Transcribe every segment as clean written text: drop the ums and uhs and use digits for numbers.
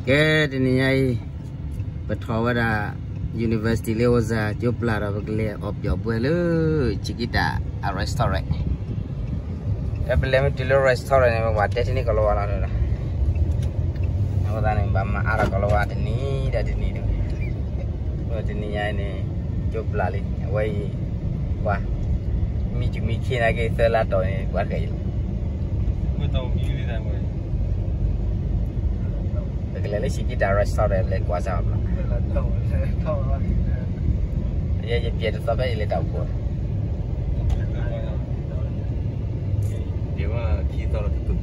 Cái này ai bắt đầu vào university level ra job là rồi cái lẽ of job vậy chỉ kita restaurant. Tapi lem itu restaurant yang buat ini kalau orang ada. Aku tanya bapa arah kalau ada ni dah ni tu. Buat ni ini job lali. Wah, mi kena ke telah tahu ni buat kayak. Gue tahu ini dah gue. Kalau si kita restoran le kuasa apa? Tahu lagi. Ya jadi biar sampai le tahu pun. Dia mah kita lah tu.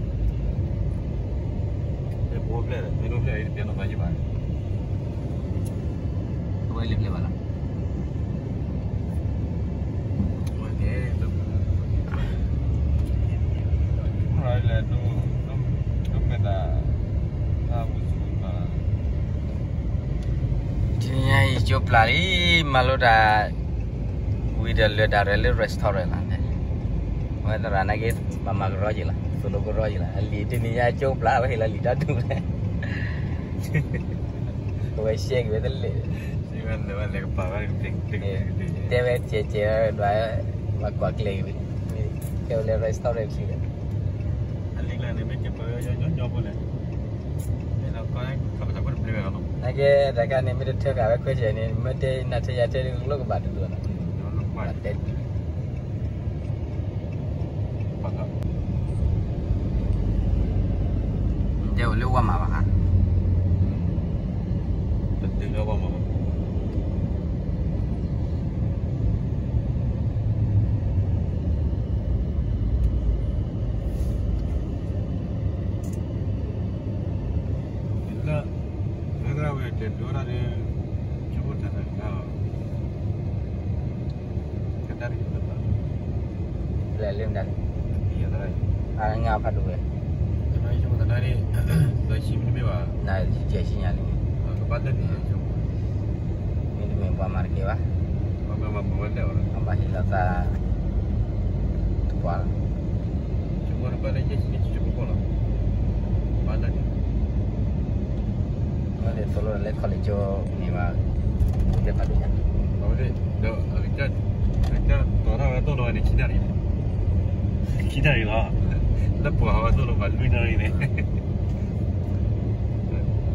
Dia boleh, dia nak bagi mana? Boleh beli mana? Okey, tu. Right tu benda tahu semua. Ini job lari malu dah widal dah rela restoran lah. Mana rana ke mama geroji lah, solo geroji lah. Ali itu ni ya job lah, bahilah lidah tu lah. Kau share betul le. Jangan lepas lek pakai ting. Tewet cece dua mak lagi. Kau le restoran sih. Ali lah ni macam apa job boleh. Nak kau tak boleh beli kan? Nage daga ni mesti terkau aku je ni mesti nak saya cari lu ke batu tu lah. Batu. Dia boleh uam apa kan? Betul lah uam apa? Bila negara kita dua ni cuba cakap kita ni betul. Lelem dah. Iya dah. Ada ngapa tu ya? Tapi cuma tadi dah sih ni apa? Nah, jadinya ni. Kepada ni cuma. Ini memang marke wah. Apa boleh orang. Apa hilata tuan. Cuma pada jadi ni cukup lah. Pada ni. Ada tolong le college ni mah dia padunya. Boleh. Dah kita orang tu orang ni cina ni. Cina ni lah. Dah buat apa tu orang luar ni.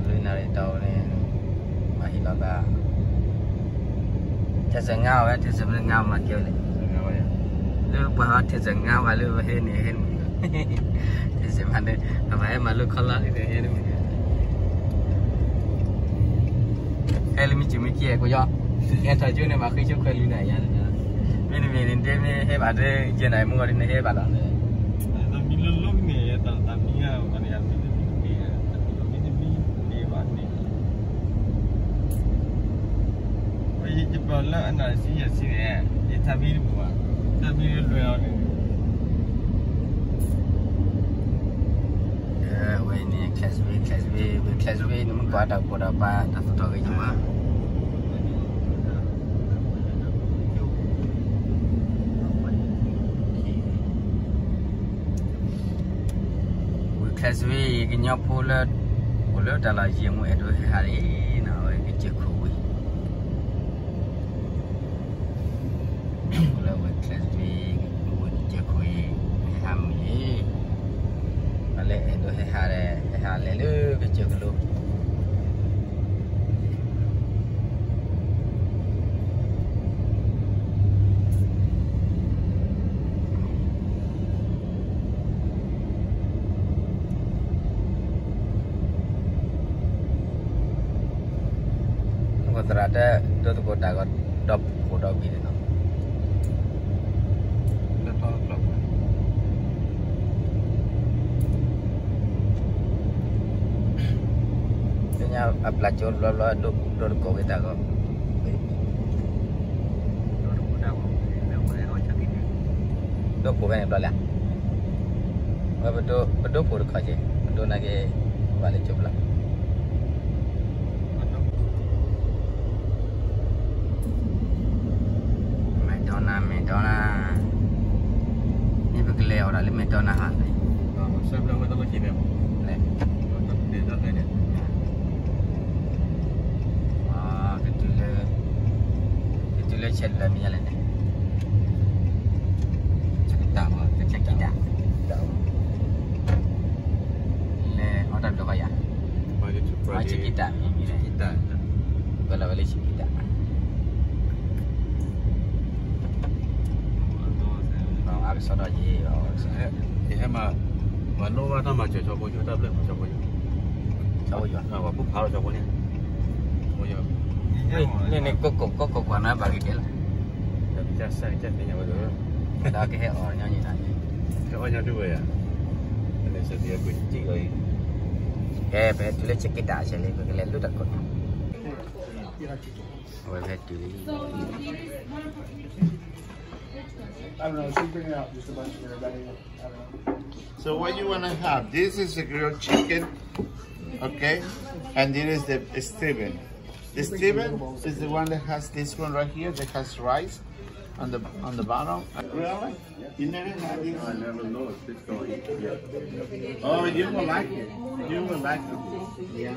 Luar ni tahu ni mahilata. Terus ngau ya, terus ngau macam ni. Ngau ya. Lu buat terus ngau kalau ni. Terus mana apa malu kalau itu ni. Kalau macam ni aku ya. Yang tajuk ni macam tu kalau ni ya. Ini dia hebat ada jenis mungkin ini hebat lah. Tapi lelok ni ya tak dia mana yang ni ya. Ini hebat ni. Wei cepat lah anak sih ni. Dia tapi ni buat. Tapi luar ni. Wei ni Clarksville ni mungkin ada apa tak tahu ke cuma. Clarksville cái nhau pula đã là gì mà ở hari nào cái chiếc khối pula với Clarksville với chiếc khối ham gì mà lại ở hari lu cái chiếc lu terada itu tu kota kot dop gitu no. Betul betul. Nya pelacur lo dop ko kita ko. Dop ko kan betul lah. Betul pur kaje. Betul nage balik coba. Medona ni bekerja orang le Medona hal ni. Saya bilang betul lagi ni. Le. Dia tak ada. itu le chat lah ni jalan ni. Cakap apa? Cakap kita. Le order tu kaya. Macam kita ni. Kita. Kalau boleh kita. Aku sudah je. mà nó mà chờ cho bố chú ta lên cho bố chú à và bút pháo cho bố nhé bố chú ini kok warna bagi dia lah chắc sai chắc thì nhà bố chú dah ke orangnya ni tadi cái orangnya dua ya ini sedia kunci lagi betul le cek kita aja le kalau lu takut betul I don't know, she's bringing out just a bunch of everybody. I don't know. So what you want to have? This is a grilled chicken, okay? And this is the Steven. The Steven is the one that has this one right here that has rice on the bottom. Really? You never had this? I never know it's going. Oh, you will like it. You will like it. Yeah.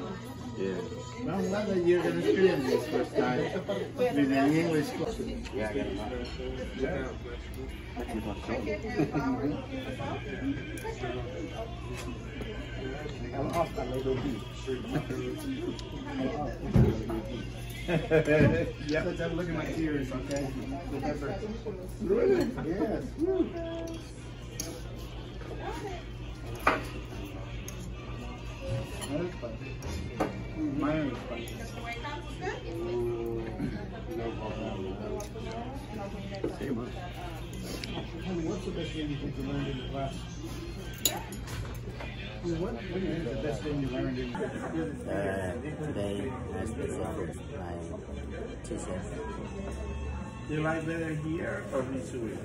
Yeah. Well, now that you're going to experience this first time with an English cook. Yeah. I'm off that little beat. Yeah, let's have a look at my tears, okay? Really? Yes. That is fun. Mine is fun. What's the best thing you think you learned in the class? What is the best thing you learned in today as specific my teachers Do you like better here or Missouri?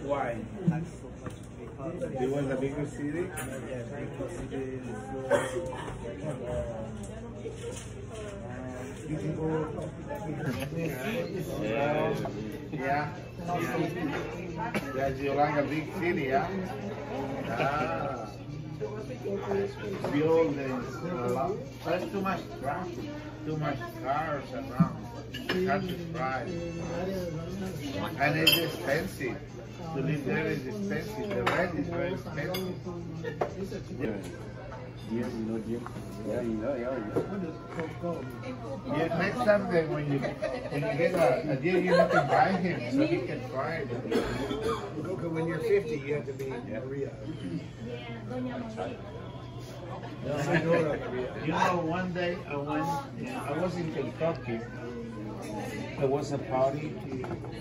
Why? You want a bigger city? Yeah. You like a big city, yeah? Ah. Buildings, there's too much traffic, too much cars around. Can't drive. And it's expensive. To live there is expensive. The rent is very expensive. Yeah, next time then when you get a deal, you have to buy him so he can try it. When you're 50, you have to be Maria. You know, one day I was in Kentucky. There was a party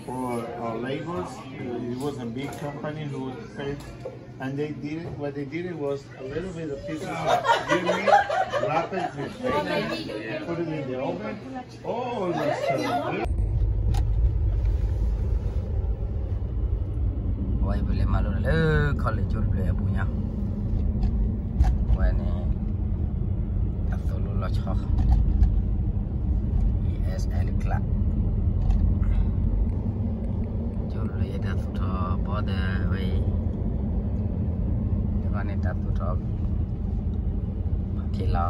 for laborers. It was a big company who paid, and they did it. What they did was a little bit of pieces of deer meat, wrap it with bacon, put it in the oven. Oh, it was so good. Why boleh malu le college boleh punya. Why ni absolut locok. ESL club. Jurle ada sudah pada way. Dengan itu sudah kila.